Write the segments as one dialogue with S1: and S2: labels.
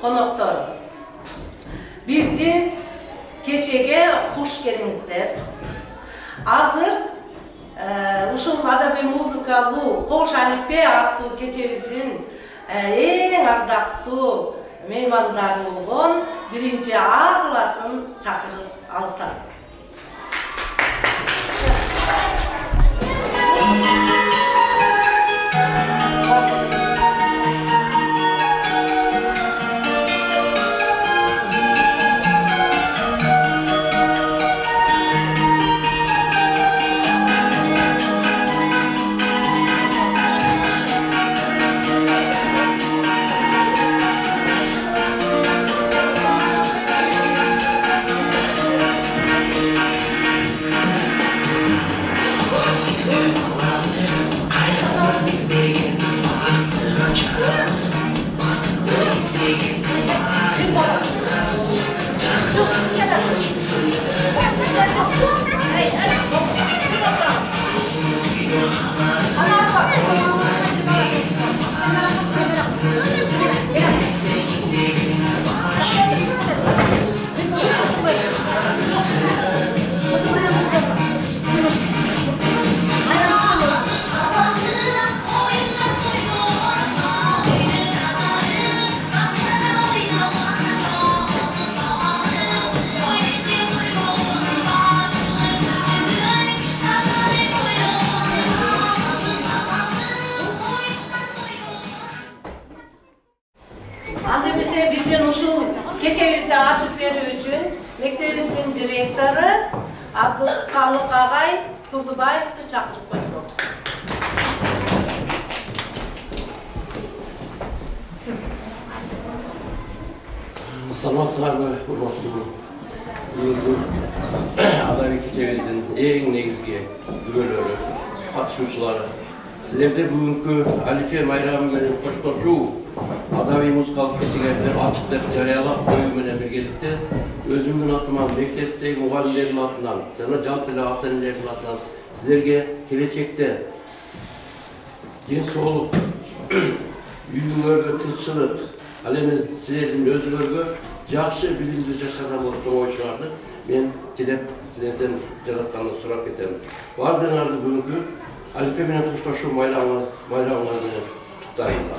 S1: konoktor. Bizdi keçege hoş gelingizler. Azır ушул адабий музыкалуу Кош Алипе аттуу кечебиздин эң ардактуу меймандары болгон биринчи А классын чакырып алсак. Bizden uşul keçebizde açıp verүү üçün mektebizdin direktoru Abdulkalik Agay Turdubaевди çakırıp koysuk.
S2: Саламатсыздарбы, урматтуу адабий keçебиздин эң негизги күбөлөрү, катышуучулары. Силерде бүгүнкү Алипе майрамы менен коштошуу адабий музыкалык кечелерди ачык деп жарыялап коюу менен биргеликте өзүмдүн атыман, мектептеги мугалимдердин атынан жана жалпы эле ата-энелердин атынан силерге келечекте ден соолук, үйүңөргө тынччылык, ал эми силердин өзүңөргө жакшы билимдүү жашаган болуп чоңоюшуңарды мен тилеп силерден жаратканды сурап кетем. Баардыгыңарды бүгүнкү Алипе менен коштошуу майрамыңар менен куттуктайм.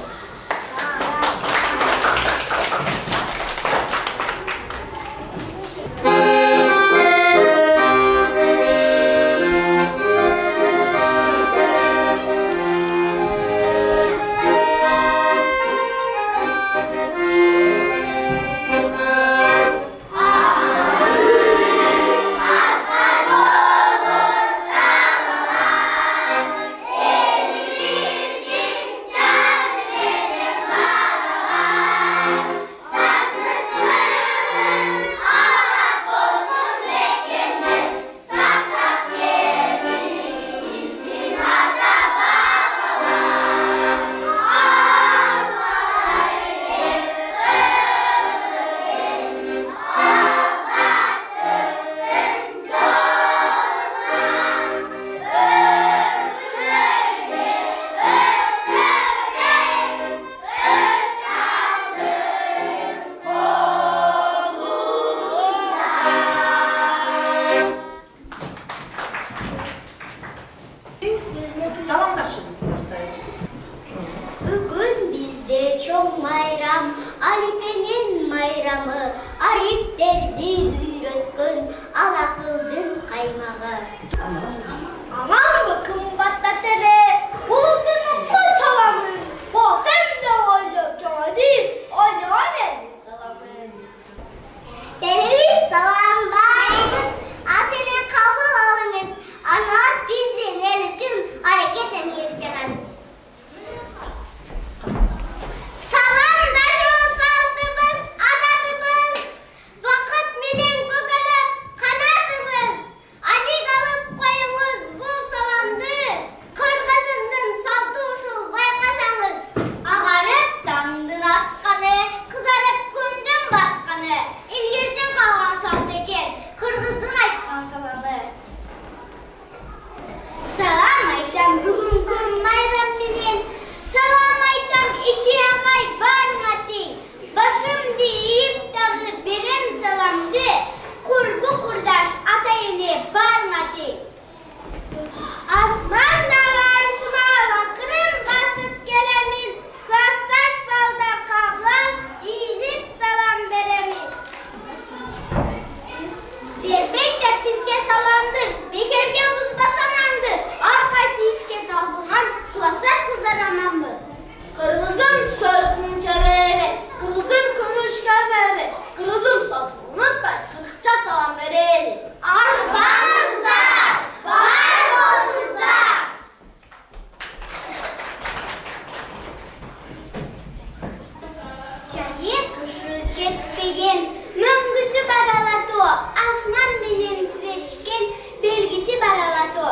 S3: Мен мөңгүсү бар алатоо, асман менен тирешкен белгиси бар алатоо.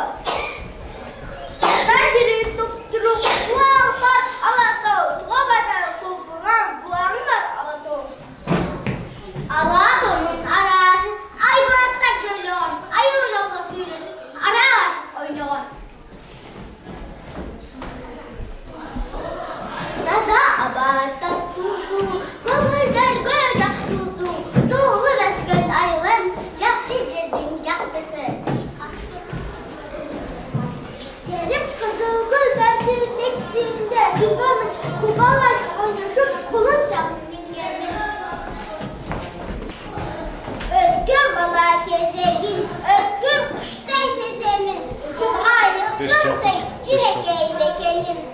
S3: Ташыры туптуру булаң бар алатоо, туга бада колпурган булаң бар алатоо. Алатоонун арасын айбатта чөйлөгөн, аюу жолдо сүйлөсүп, аралашып ойногон. Таза абатта тузу, көңүлдөргө жаксуусу, дуулу өскөн айылым, жакшы жердин жакшысы. Терим кызыл гүлдөрдү тектимде, жүгөмүн кубалашып ойношуп, кулун чабып мингенмин. Өткөн бала кезегим, өткөн куштай сеземин, айыксам сен кичинекей бекеним.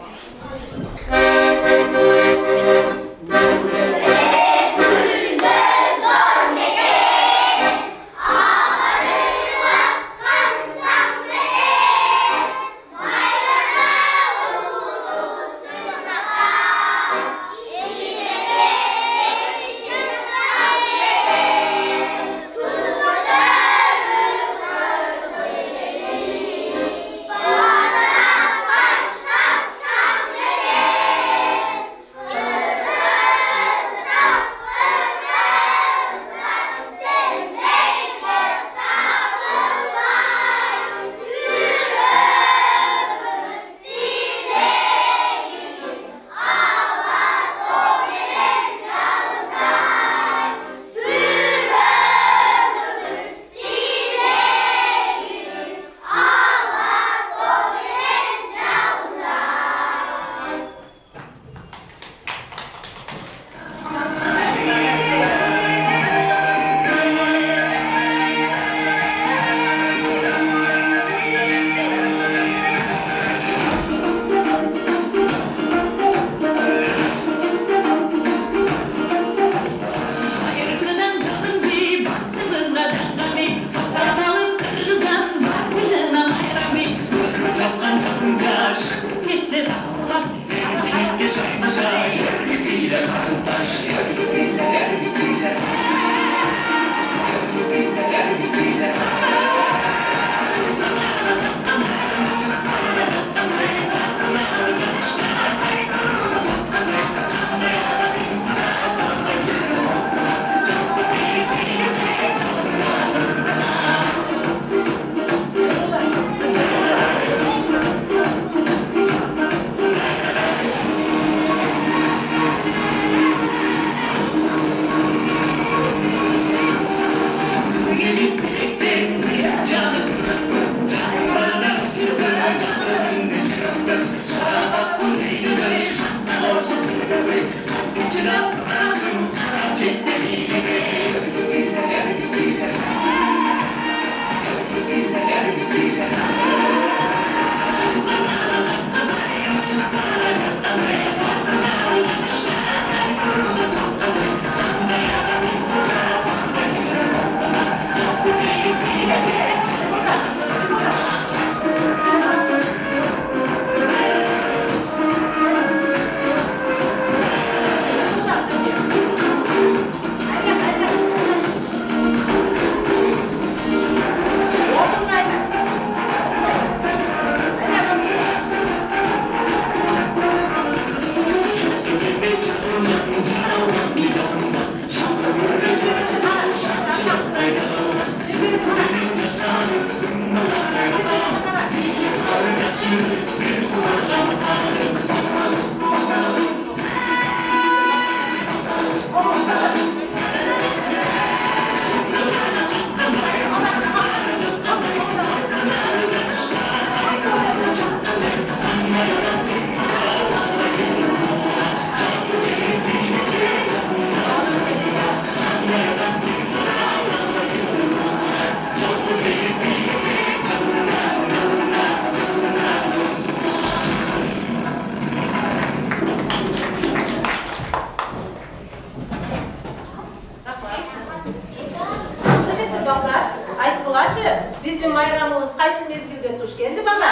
S1: Bizim bayramımız qaysı mezgilge tuş geldi bana?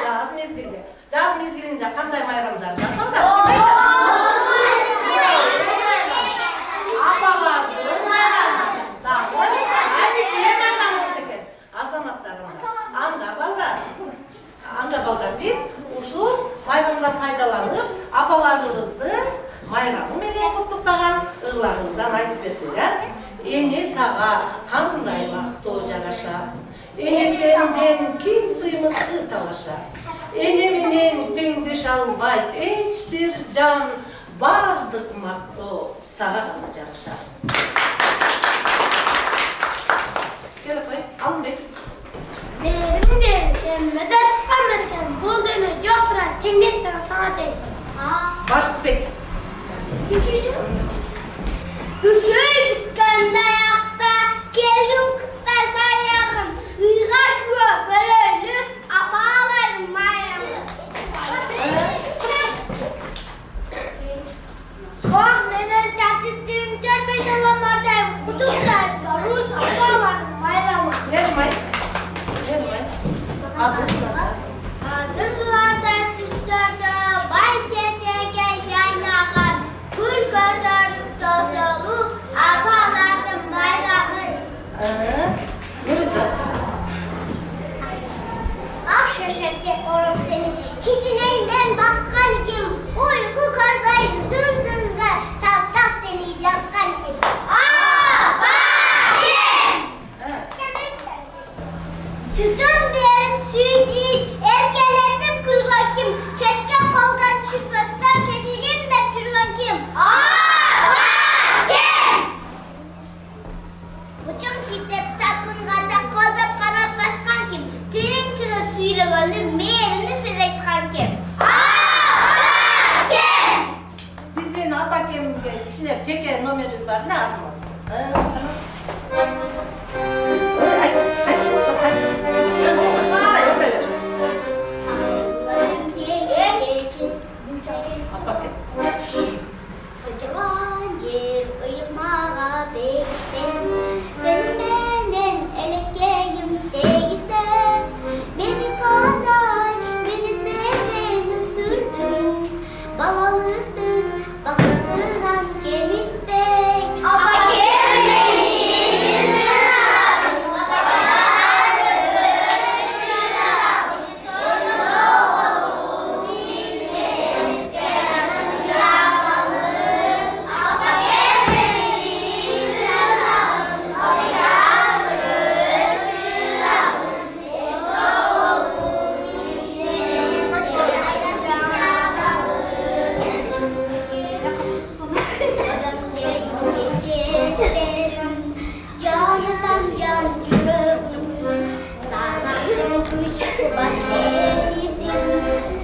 S1: Jaz mezgilge. Jaz mezgilinde qanday bayramlar var? Apalar жаныңыздан айтып берсеңер, эне сага кандай бактоо жараша, эне сенден ким сыймыкты талаша, эне менен теңдеш албайт эч бир жан, бардык мактоо сага гана жараша. Кел кой, Алымбек.
S3: Мээрим келген, медет чыккан берген, бул деме жок турат, теңдештен сага дейт.
S1: Барсбек.
S3: Үчөй бүткөн даякта, келдим кытай таягын, үйга күгө бөлөйлү, апалайдын майрамын. Соң менен тәтситтигим көрпөй жоламардайм, кудуктайм, рус апалайдын майрамын.
S1: Нермай.
S3: Адырларда түстөрдө бай чечеге жайнаган, гүл көтөрүп тосолу, апалардын майрамын.
S1: Нуриза.
S3: Ак шешекке коюп сени чеченеңден баккан ким, уйку көрбөй зымдынга таптап сени жаткан ким. Апайым! Sütün berin süydüğün, erkeletip kırgan kim? Keşke koldan çıkmasından keşigim de çürgen kim? Kim? Bıçak çitlep tapınganda koldan kanat baskan kim? Tilin çıkıp suyla gönlü meyerini sürekten kim? Kim?
S1: Bizden apakemge içine çeke numarası var, lazım olsun.
S3: Sıcıvancır ıyımağa beşten, senin benden elekeyim değilsen, beni kadar benim benden üstürdün, balalıktın bakasından gelip bey. Ama gelmeyin canından can yüreğim, sanatım güç bas denizim,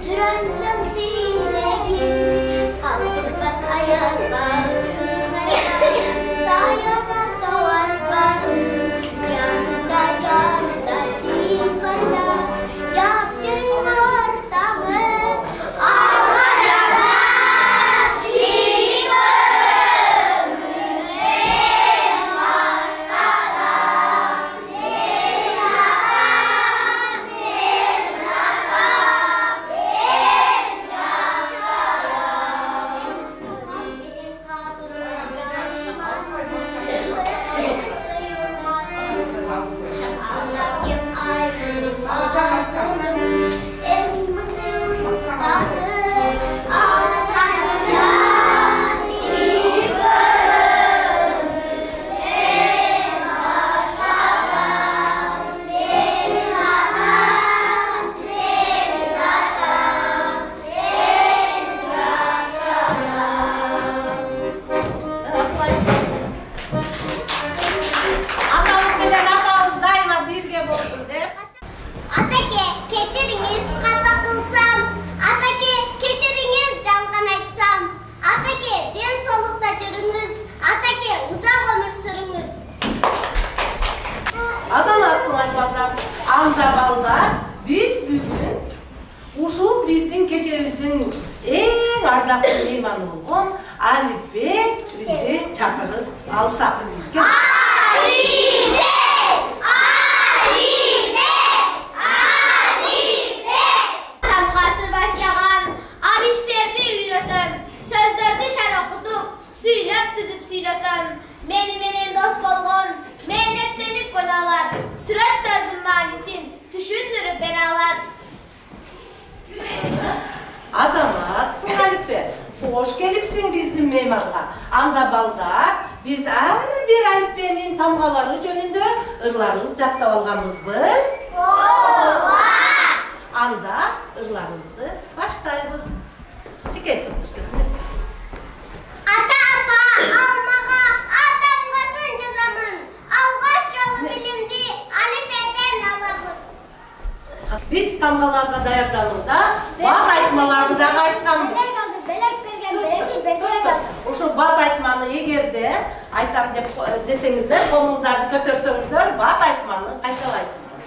S3: sürensem dileğim, kaldırmaz ayazlar, dayanan doğazlarım, canında siz var da, captırlar dağım, ağacalar, iyi
S1: Anamız bilen apamız daima birge bolsun dep.
S3: Atake, keçiriniz kata kılsam, Atake, keçiriniz cangan açsam, Atake, den solukta jürüңүз, Atake, uzak ömür sürüңүz.
S1: Azamatsın ayballar, anda ballar, biz bugün uşul bizdin keçerimizin en ardaklı meymanı olgun Alibek bizdi çakırıp alsak.
S3: Alibek! Tamgası başlagan, arişlerdi üyretem, sözlerdi şer okutup, süylep düzüp süyletem. Meni dost bolgon, mehnetlenip konalar, süret dördüm manisin, düşündürüp beni alat.
S1: Azamatsın Alibek, hoş gelipsin bizim meymanla. Anda ballar, Biz her bir alifbenin tamgaları jönündө ырlarыбыз жаттап алганбызбы?
S3: Ооба.
S1: Анда ырlarыбызды баштайбыз. Секет турсун.
S3: Ата-апа, алмага, атамгасын жазамын. Алгаш жолу билимди алифбеден алабыз.
S1: Biz tamgalarga daярданууда бат айтмаларды да айтканбыз.
S3: Белек берген белекти бекерге алды.
S1: Ошо бат айтманы эгерде айтам деп десеңиздер, колуңуздарды көтөрсөңүздөр, бат айтманы кайталайсыздар.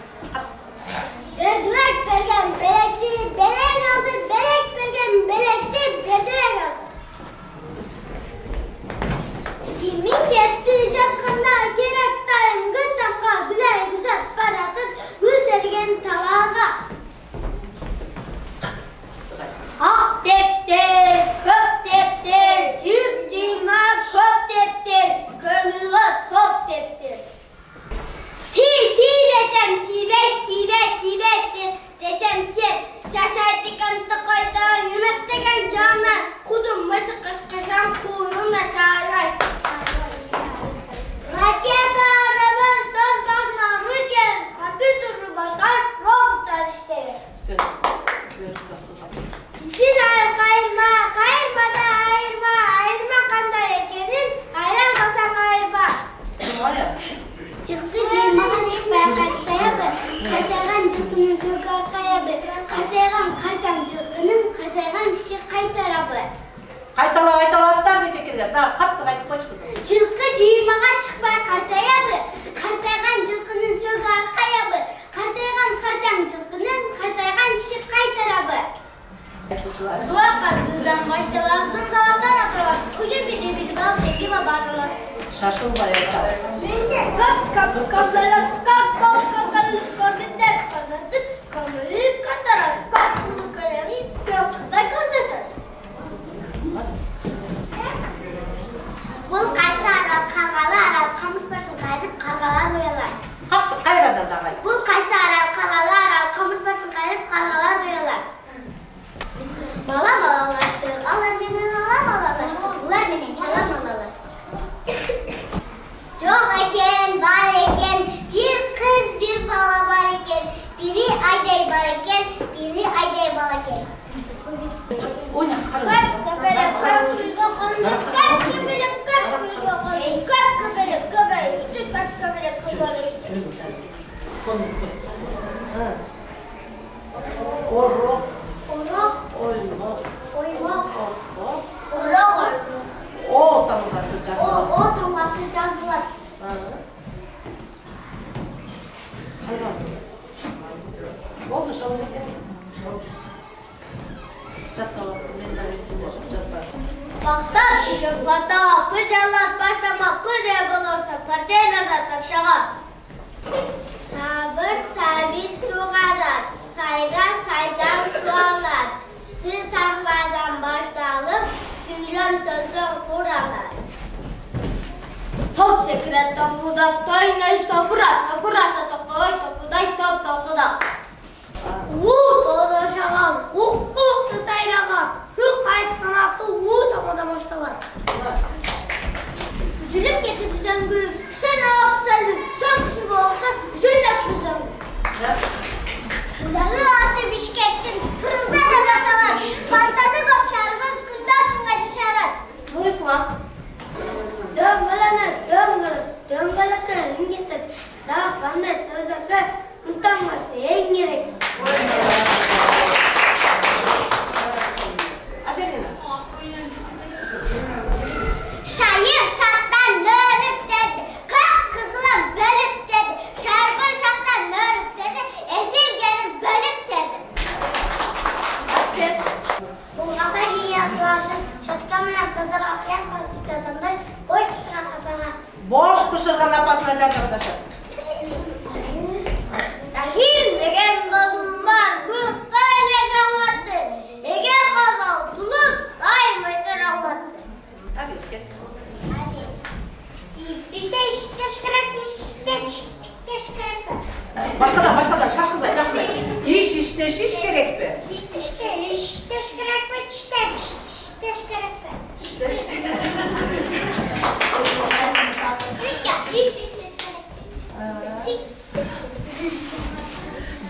S3: Белек берген белекти белек алды, белек берген белекти бедерек алды. Kimin gitti жазганда керек тайымгы тамга билей күзөт баратын гүлдерген талага. Ак дептер, көк дептер, жып-жыйма көк дептер, көңүлгө топ дептер. Ти десем тибет десем тет, жашайт экен токойдо үмүттөгөн жана, кудум мышык кышкышан кууюна чарай. Ракета, робот, создашна, рыген, компьютеры башкар, роботтар иштейт. Биздин кайырмада айырма кандай экенин айран калсаң айырма. Чыксы жыймага чыкпай кайтаябы, картайган жылкынын сөөгү аркаябы, картайган картаң жылкынын картайган киши кайтарабы.
S1: Кайталасыздар бечекелер, да катты айтып койчу кызым.
S3: Жылкы жыймага чыкпай картаябы, картайган жылкынын сөөгү аркаябы, картайган картаң жылкынын картайган киши кайтарабы. Дуака кыздан башталасың, заваттан аталат, күлү бири балсы кима багыласың.
S1: Шашылбай айтасың.
S3: Бұл қайсы арал, қарғалы арал, қамыртпасын қайрып, қарғалар боялар.
S1: Катты кайрадан да кайт.
S3: Бұл қайсы арал, қарғалы арал, қамыртпасын қайрып, қарғалар боялар. Балам алалашты, алар менен алам алалашты, бұлар менен чалам алалашты. Жоқ екен, бар екен, bir kız bir bala var екен, biri ayday бар екен, biri ayday bala екен.
S1: Ойнақ қарым.
S3: Көк көбелек, көк гүлге қонды, көк көбелек, көк гүлге қонды, көк көбелек, көбей үсті, көк көбелек, көбей үсті.
S1: Орок,
S3: Орок,
S1: оймақ,
S3: оймақ,
S1: орок.
S3: орок,
S1: О тамгасы жазылат.
S3: о тамгасы жазылат.
S1: Болды шоу екен. Жатталып, мен да есімде жатталып.
S3: Бақта түшіп бата, пүзелат баштама, пүзе болоса, партейлада тапшаға. Сабыр сәбит суғарат, сайға сайдан суалат. Сіз тамғадан башталып, сүйрем сөздің құралат. Топ секрет топудап, тойнай стопырат, топыраса тоқтой, топудай топ тоқудап. Тода шағам, ұқты сайрағам, жүз қайсы қанатты тамада башталар. Үзіліп кетіп үзәңгі, сен ап сәлі, сөн күші болса, үзіліп үзәңгі. Бұдағы аты Бішкектің, Фырылза да баталар, Фантады көп шарымыз күнді атымға жышарат.
S1: Ну, ислам.
S3: Дөңгіліні, дөңгілікі үнгеттік, да фандай сөздікі ұнтанмасы ең керек.
S1: Аделина.
S3: Şair şarttan nörük dedi, kök kızılım bölük dedi, şarkın şarttan nörük dedi, esirgenin bölük dedi.
S1: Sen.
S3: Bulgasa giyin yaklaşın, şötkamına kızlar akıyan falsifiyadan boş çıkan kapana.
S1: Boş pişirgan apasına жардамдашат.
S3: Rahim деген dosum var, buğday ne rahmatı, eğer kazal bulup daimeti rahmatı.
S1: Hadi git.
S3: İşte şıkırak, işte şıkırak.
S1: Başkadan şaşılmay. İş gerek be.
S3: İşte şıkırak, işte şıkırak.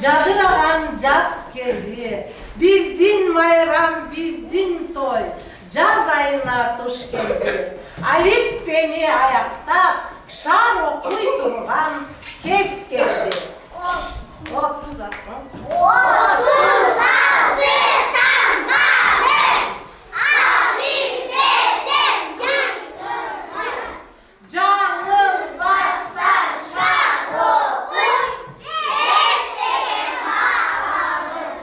S1: Жадыраған жаз келді, біздің майрам, біздің той, жаз айына туш келді. Әліппені аяқтап, шар оқи тұрған кез келді. 36 таңдары, ақиқаттен жаңылмастан шар оқи, ештеген мағамын.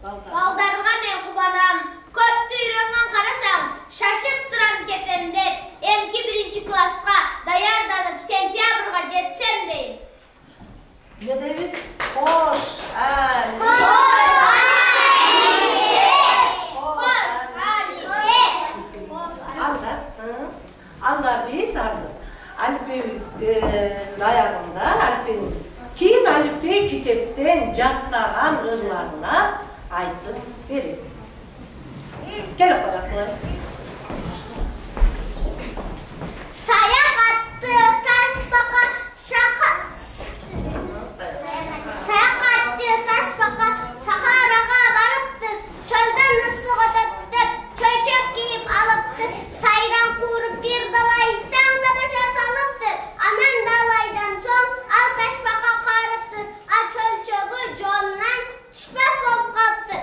S3: Балдарға мен қубанам, көпті үйренген қарасам, шашып тұрам кетем деп, емки 1-ші классқа даярданып сентябрға жетсем дейм.
S1: Не дейміз? Қош әлі. Анда біз азыр әліппеміз аяғында әліппенің ким әліппе китептен жаттаған ырларына айтып береді. Келіп қойасыңдар.
S3: Саяхатты ташбақа Саяхатчы ташбақа Сахараға барыпты, чөлден ысық өтөптіп, чөйчөк киіп алыпты, сайран қуырып бір далай таңдамаша салыпты, анан далайдан соң ал ташбақа қарыпты, ал чөлчөгі жонынан түшпәс болып қалыпты.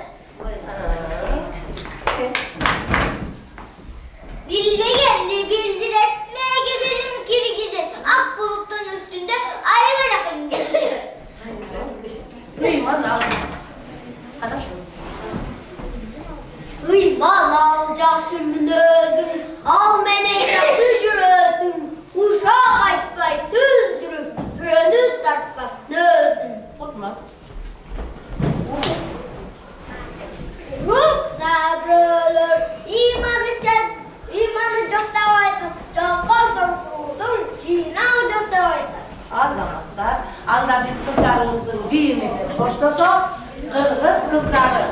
S3: Bilmegende bildiretme gezelim kirgizet, ak bulutun üstünde ayına yakın gezelim.
S1: Uyman almış.
S3: Uyman alacaksın özün, al mene yakı jürösün, uşağı aytpay düz jürüp, jürönü tartmak nözün.
S1: Kutma.
S3: Ruh sabrılır, imanı çok da vaysın, çok kozdur kurulur, çiğnağı çok da vaysın.
S1: Azamатlar, анда біз қыздарымыздың биімен қоштасақ, қырғыз қыздары.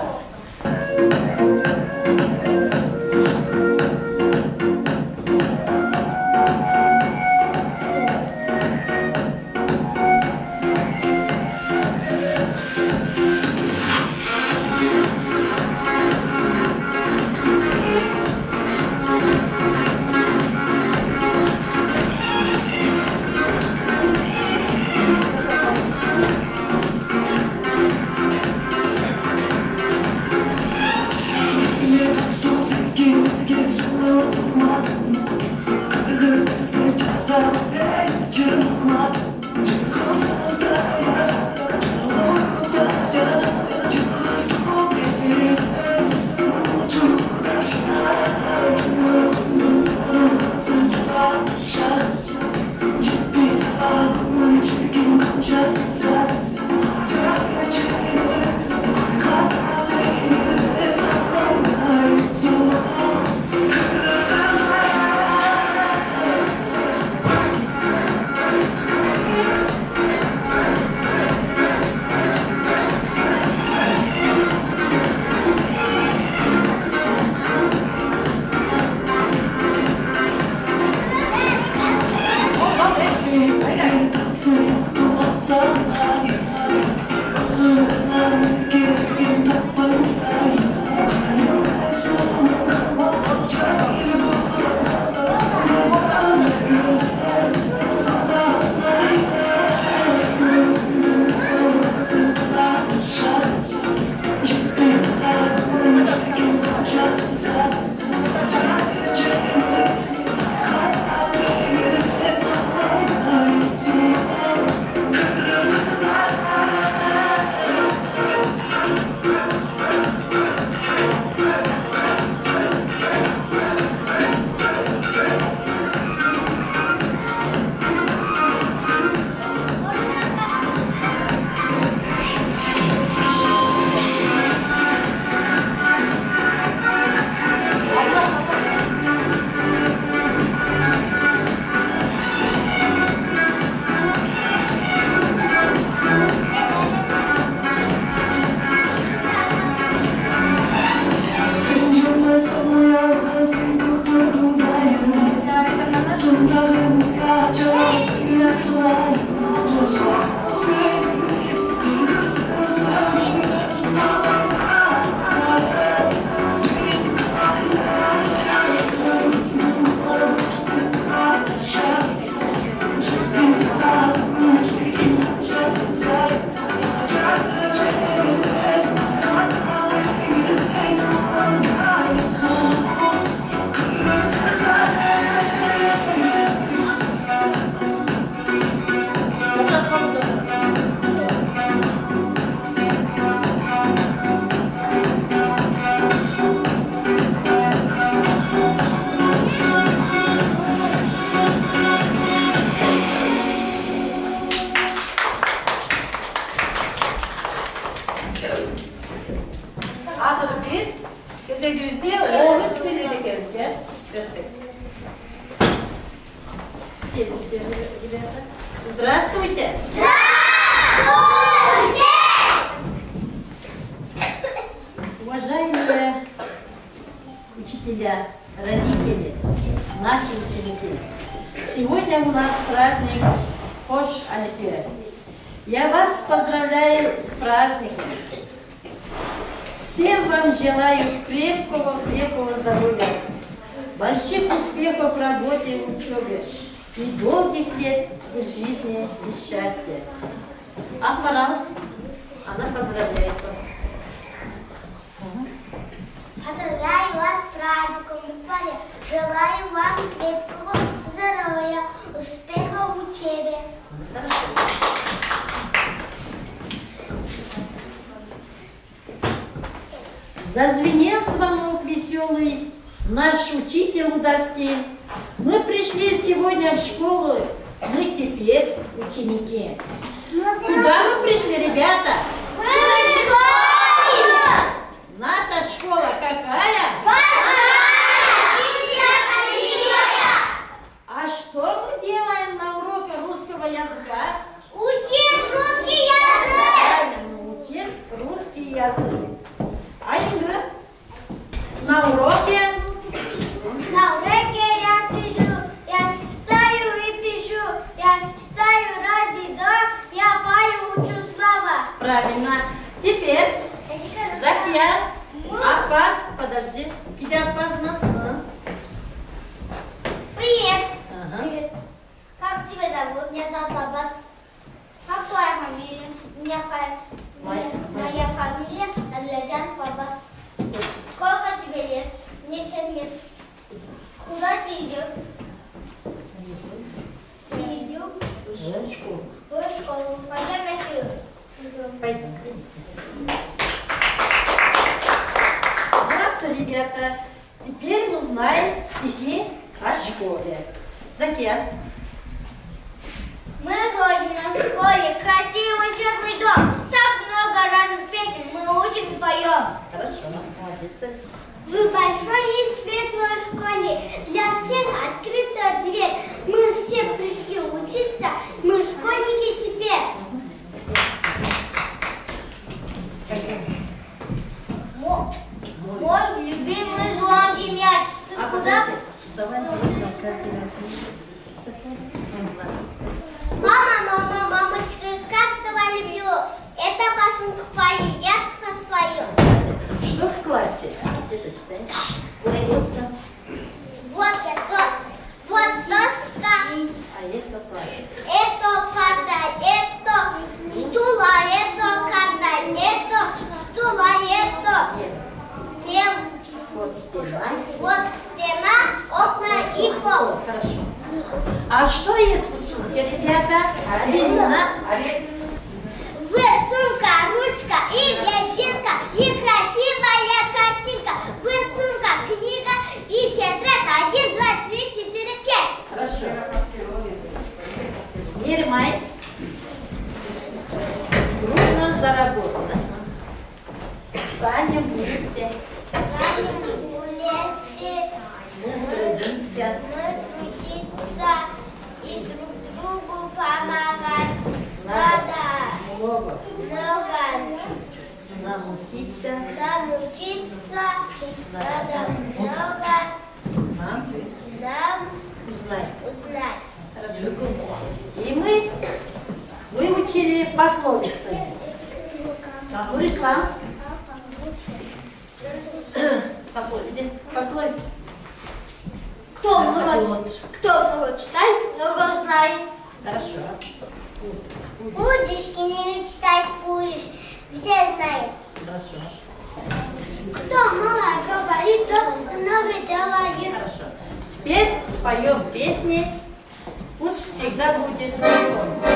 S1: кезегибизде орус тили экенбизге берсек. Все, ребята. Здравствуйте.
S3: Здравствуйте!
S4: Уважаемые учителя, родители, наши ученики, сегодня у нас праздник Хош Альпе. Я вас поздравляю с праздником. Всем вам желаю крепкого здоровья, больших успехов в работе и учебе и долгих лет в жизни и счастья. Ахмарал, она поздравляет вас.
S3: Поздравляю вас с праздником, Валя. Желаю вам крепкого здоровья, успехов в учебе.
S4: Зазвенел звонок веселый, наш учитель у доски. Мы пришли сегодня в школу, мы теперь ученики. Куда мы пришли, ребята?
S3: Мы в школе!
S4: Наша школа какая?
S3: Большая и красивая!
S4: А что мы делаем на уроках русского языка?
S3: Учим русский язык!
S4: Правильно, мы учим русский язык. А Инга? На уроке?
S3: На уроке я сижу, я читаю и пишу, я читаю раз и два, я пою, учу слова.
S4: Правильно. Теперь Закия, Аппас, подожди. Где Аппас у нас?
S3: Привет.
S4: Ага.
S3: Привет. Как тебя зовут? Меня зовут Аббас. Как твоя фамилия? Моя фамилия Адледжан Аббас. Сколько тебе лет? Мне 7 лет. Куда ты идешь? Я иду
S4: В школу.
S3: в школу. Пойдем вместе.
S4: Пойдем. Молодцы, ребята. Теперь мы знаем стихи о школе. Закия.
S3: Мы ходим на школе, красивый светлый дом. Так много разных песен мы учим и поем.
S4: Хорошо, молодец.
S3: В большой и светлой школе для всех открыта дверь. Мы все пришли учиться, мы школьники теперь. Мой любимый звонкий мяч. Ты куда?
S4: Вставай,
S3: Мамочка, как тебя люблю. Это песенку пою, я тебя спою.
S4: что в классе? Где-то читаешь? Доска.
S3: Вот доска.
S4: А это правильно.
S3: Это карта, это стула, это карта, это стула, это мел.
S4: Вот стена.
S3: Вот стена, окна и пол.
S4: Хорошо. А что есть в сумке, ребята? Алина.
S3: Сумка, ручка и резинка, и красивая картинка. Сумка, книга и тетрадь. 1, 2, 3, 4, 5.
S4: Хорошо. Нермай. Дружно за работу. Встанем вместе. Мы трудимся.
S3: И друг другу помогать. Надо
S4: Много.
S3: много
S4: Нам учиться.
S3: надо много
S4: Нам
S3: нам
S4: узнать.
S3: узнать.
S4: Хорошо. И мы выучили пословицы. Нурислам. Пословицы.
S3: Кто много читает, много знает.
S4: Хорошо.
S3: Будешь не мечтай, будешь. Все знают.
S4: Хорошо.
S3: Кто мало говорит, тот много делает.
S4: Хорошо. Теперь споем песни. Пусть всегда будет солнце.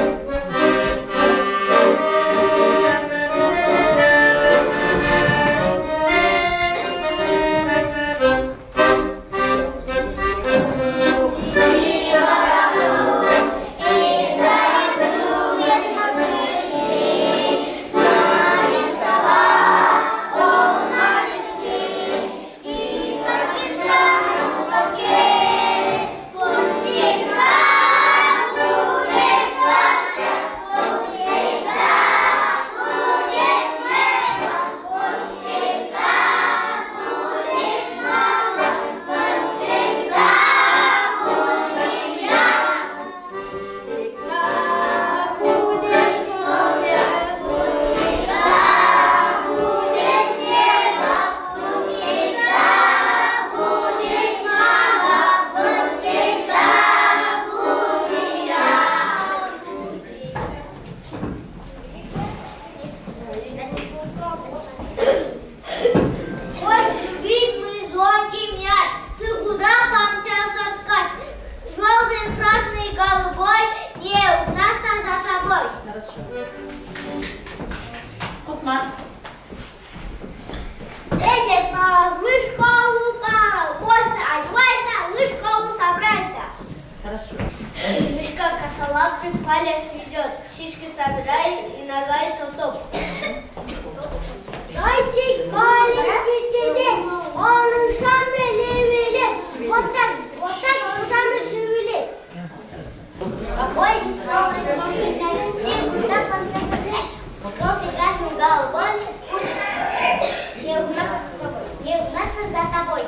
S3: палец вперед, шишки собирай и ногой топ-топ. Зайчик маленький сидит, он ушами левелет, вот так ушами шевелит. Ой, веселый смотрит на людей, куда помчался снег. Желтый красным голубой будет не угнаться за тобой.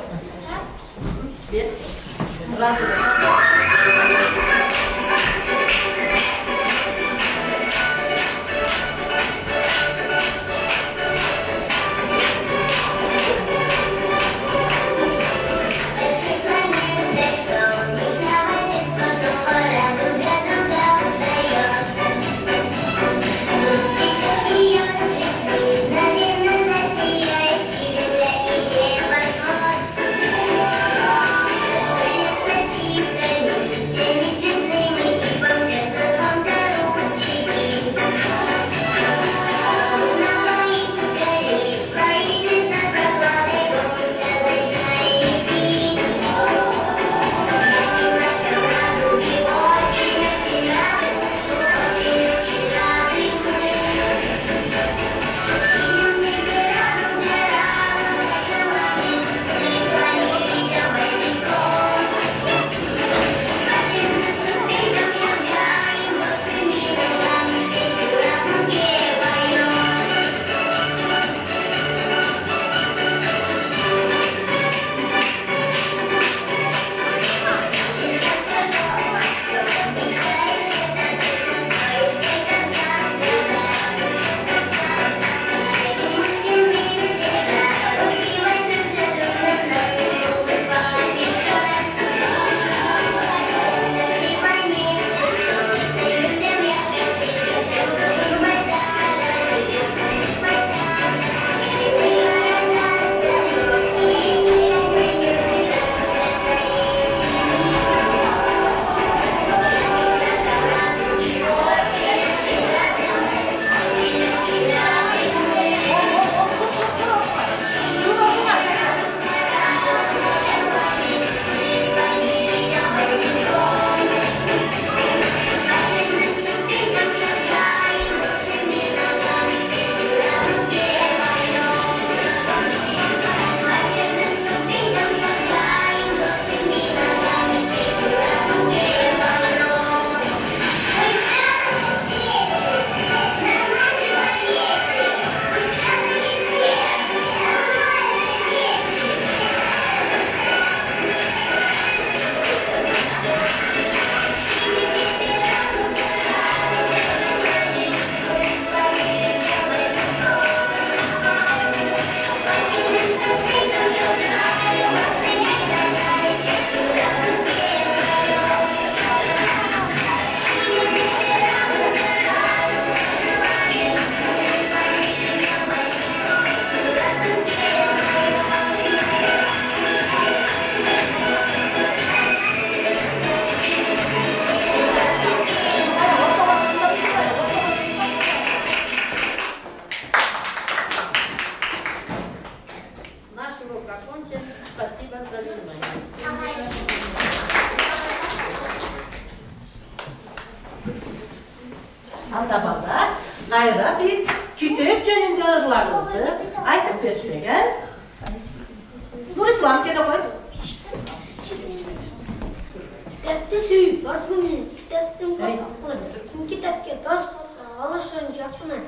S1: Anda bala, gayra biz kitap jönünde ırlarımızdı. Aytıp versegen. Nurislam kene koy.
S3: Kitapta suyup bakmayın, kitaptın kapaklı. Kim kitapka gaz bolsa, alışın жақын.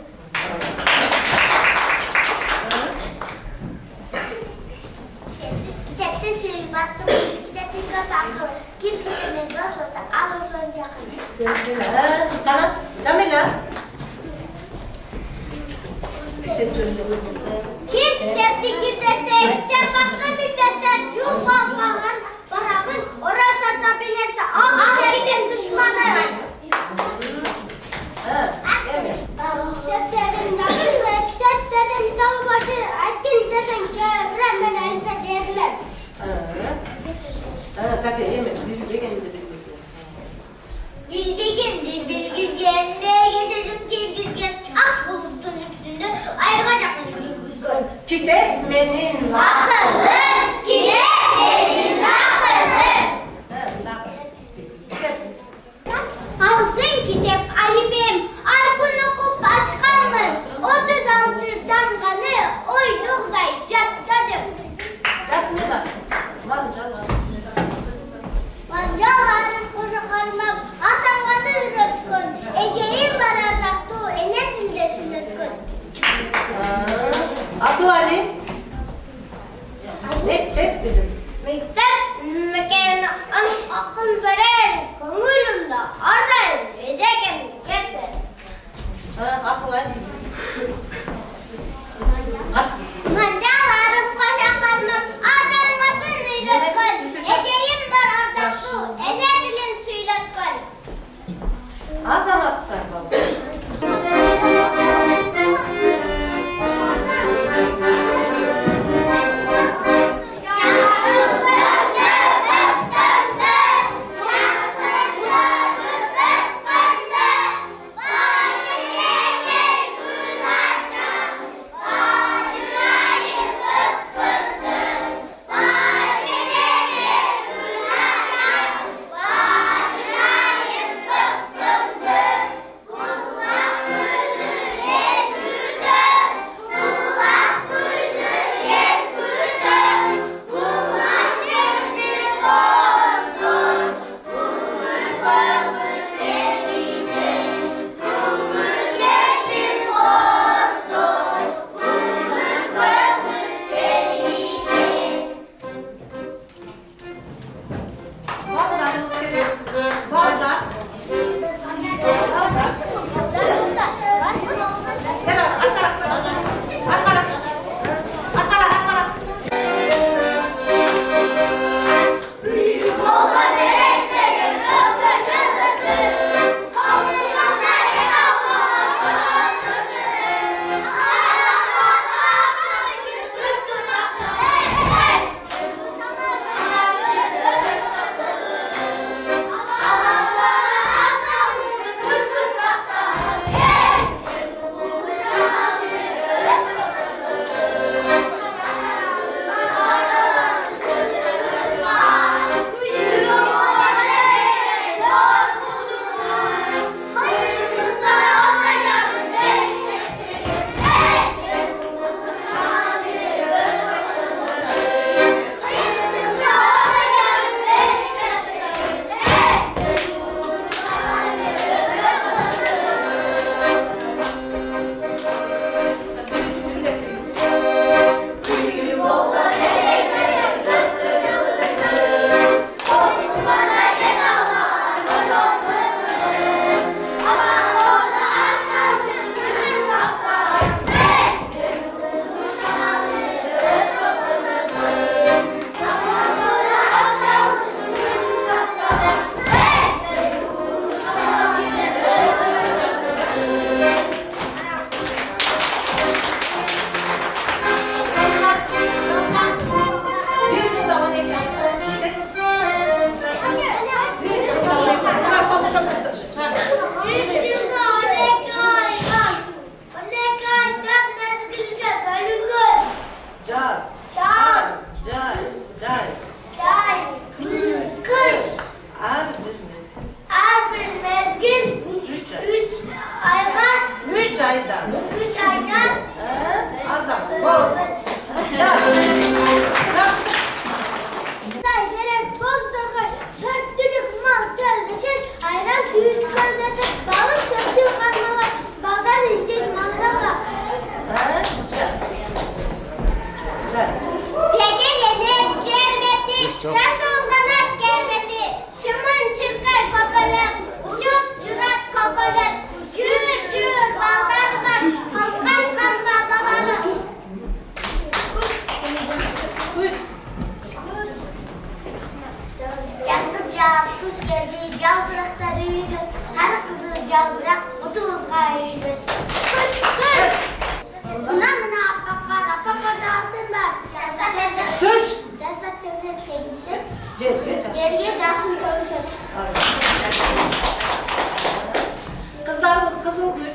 S3: Kitapta suyup bakmayın, kitaptın kapaklı. Kim kitapka gaz bolsa, alışın жақын.
S1: Sevgiler. Kana, Jamila. Kitap jönünde ırlarımızdı.
S3: Kim kitapta gizlese, kitap bakma bilmese, çok bakmağın, barağın, orası sabinesi, al yerin düşmanı. Kitapların yapısı, kitapların dalbaşı, etkin desen kövremelen federler.
S1: Sakın yemek, biz yegeninde bilmesin.
S3: Bilgizgen, bilgizgen, girgizgen, aç bulutun üstünde, ayıkacak yüzgün.
S1: Kitapmenin
S3: Akıllı, kitapmenin akıllı. Altın kitap Mektep mekeni akıl verir, gönlümde ardayım, edegem kepler.
S4: Asıl hadi.
S3: Mancalarım koşakarım, adammasın üretken. Eceyim var ardaklı, ededilin söyletken.
S4: Azamattır baba.
S1: Kızlarımız Kızılgül.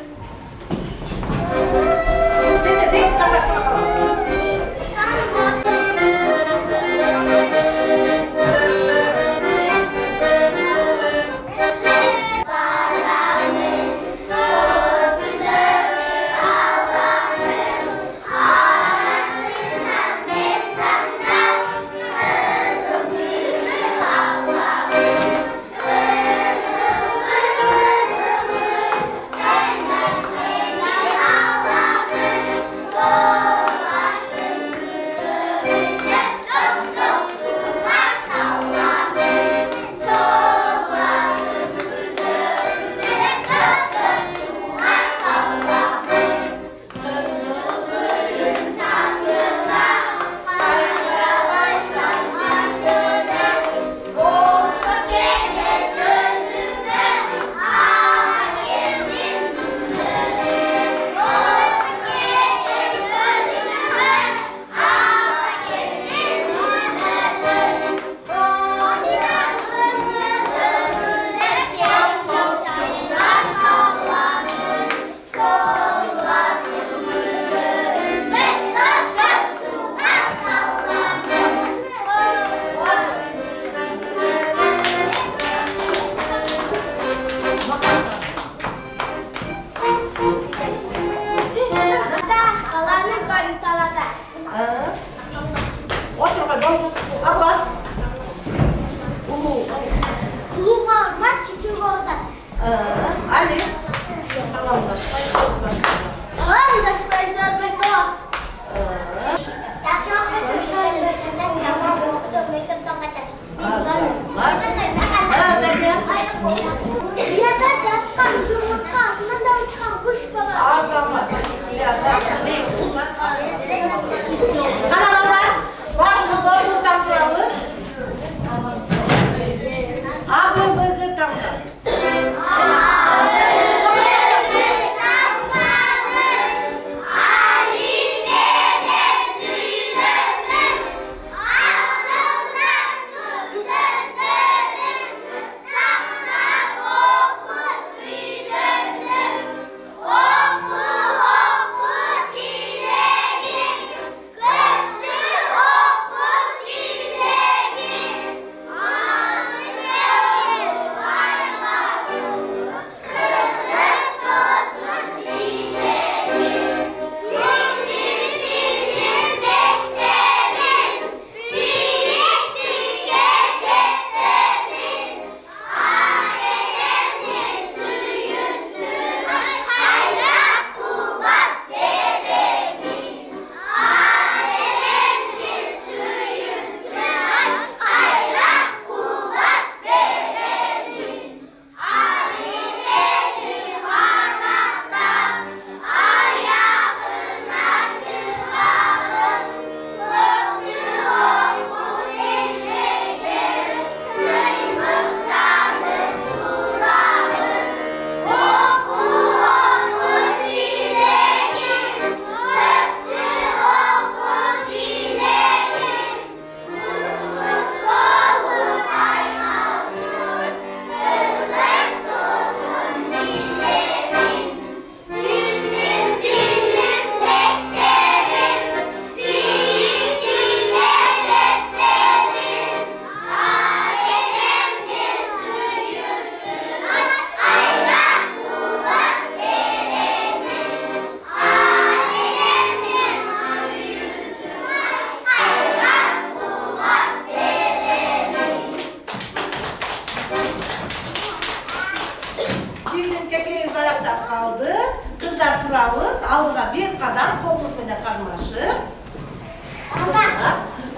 S1: қадам қолыңызбен қармашып.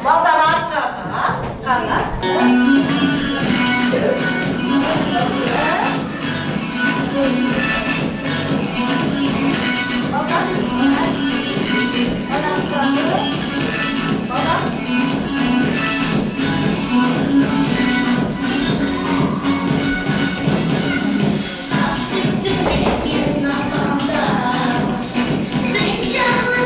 S1: Балдар арқаға қарап.
S3: Just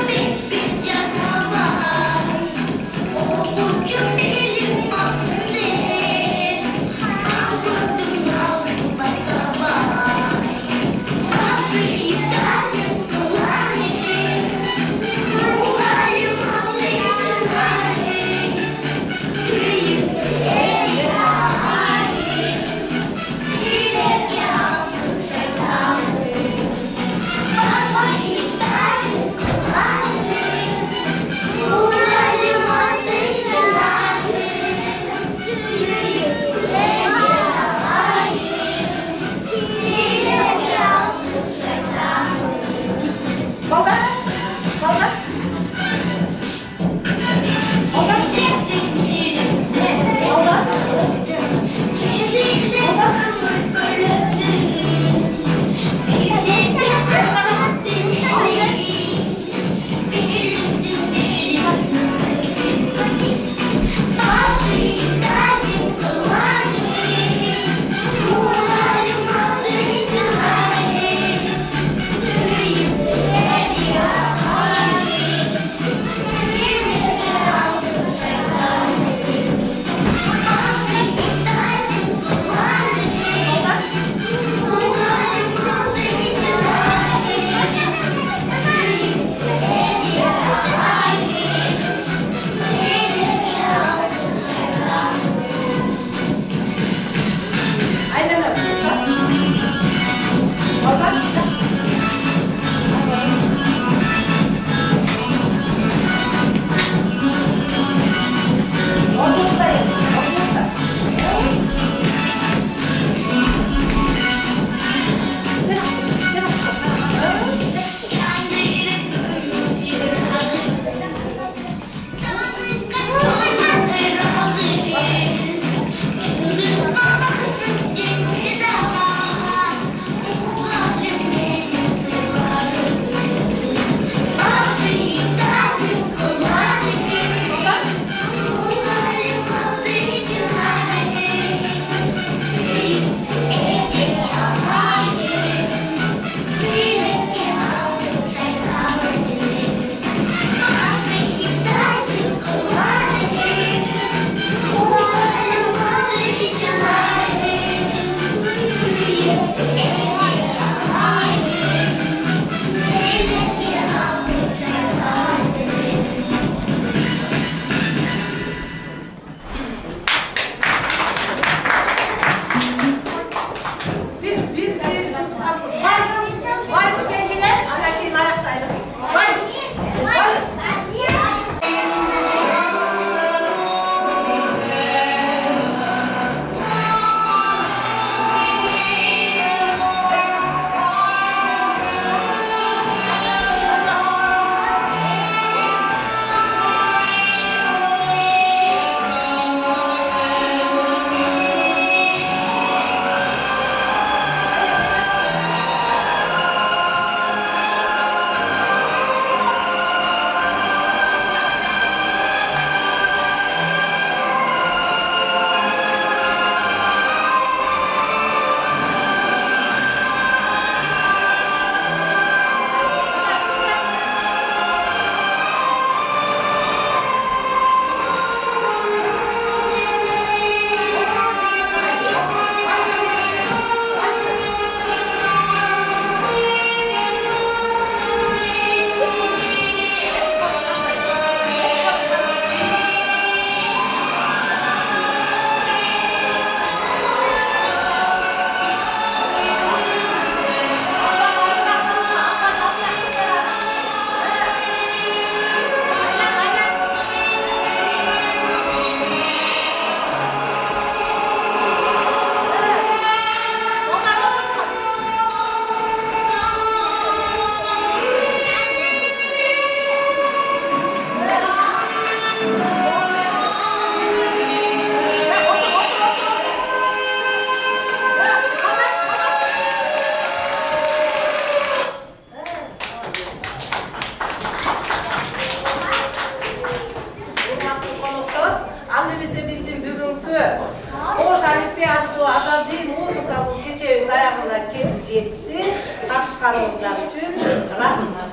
S1: катышканыңыздар үчүн рахмат.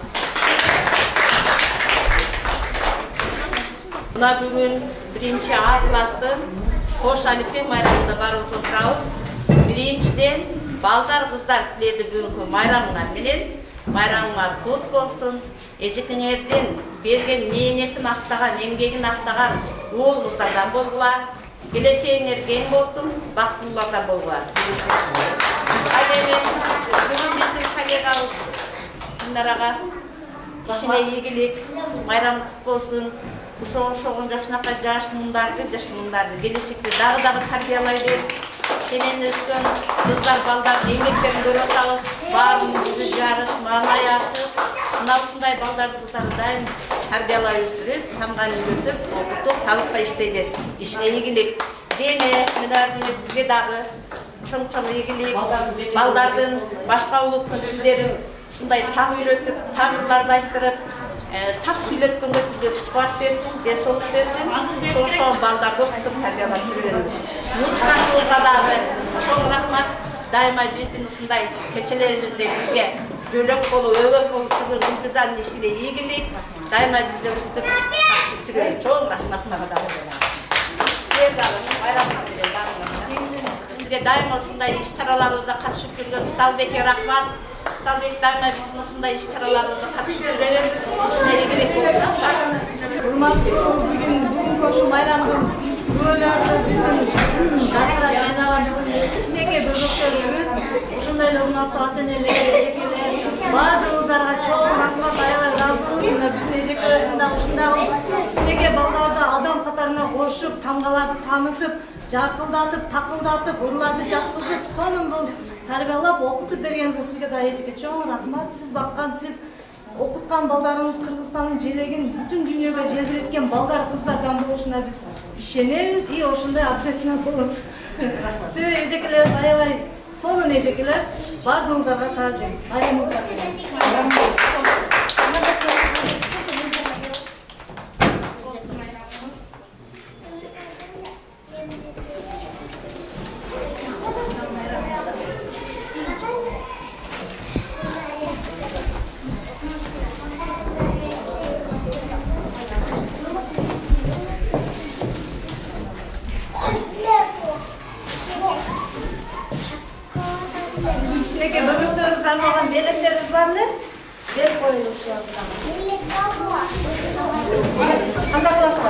S5: Мына бүгүн 1-чи А класстын Кош Алифе майрамына барып отурабыз. Биринчиден балдар, кыздар силерди бүгүнкү майрамыңар менен майрамыңар кут болсун. Эжекеңердин берген мээнетин актаган, эмгегин актаган уул кыздардан болгула. Келечегиңер кең болсун, бактылуулардан болгула. Ал эми бүгүн биздин коллегабыз Динарага ишине ийгилик, майрам кут болсун. Ошоғын жакшынакай жаш мундарды келечекте дагы тарбиялай бер. Сенен өскөн кыздар, балдардын эмгектерин көрүп атабыз. Баарын жүзү жарык, маанай ачык. Мына ушундай балдарды, кыздарды дайым тарбиялай өстүрүп, тамган үйрөтүп, окутуп, талыкпай иштейдер. Ишине ийгилик. Жене, мен артыңа сизге дагы чоң ийгилик. Балдардын башка улуттун тилдерин ушундай так үйрөтүп, тагырларды айтырып, так сүйлөткөнгө сизге күч кубат берсин, денсаулык берсин. Ошол балдарды окутуп тарбиялап жүрөбүз. Музыкаңызга дагы чоң рахмат. Дайыма биздин ушундай кечелерибизде бизге жөлөк болуп, өбөк болуп жүргөн Гүлпизанын ишине ийгилик. Дайыма бизде ушинтип катышып жүргөн чоң рахмат сага дагы. Силер дагы майрамыңыз менен дагы бизге дайыма ушундай иш-чараларыбызда катышып жүргөн Сталбекке рахмат. Сталбек дайыма биздин ушундай иш-чараларыбызда катышып жүрөбүз. Ушуна ийгилик болсун.
S4: Урматтуу бүгүнкү ушу майрамдын күбөлөрү биздин жаркырап жыйнаган биздин кичинекей бөбөктөрүбүз, ошондой эле урматтуу ата-энелер, эжекелер, баардыгыңыздарга чоң рахмат, аябай ыраазыбыз. Мына биздин эжекелерибиз дагы ушундай кылып кичинекей балдарды адам катарына кошуп, тамгаларды таанытып, жаркылдатып, такылдатып, ырларды жаткызып, сонун бул тарбиялап, окутуп бергениңизге сизге да эжеке чоң рахмат. Сиз баккан, сиз окуткан балдарыңыз Кыргызстандын желегин бүтүн дүйнөгө желбиреткен балдар, кыздардан болушуна биз ишенебиз. И ошондой обязательно болот. Сиз эжекелер аябай сонун эжекелер. Баардыгыңыздарга таазим. Майрамыңыздар менен. Кичинекей бөбөктөрүбүз арналган белектерибиз бар эле. Бер коюлуп турат.
S3: Белек бар.
S4: Кандай класска?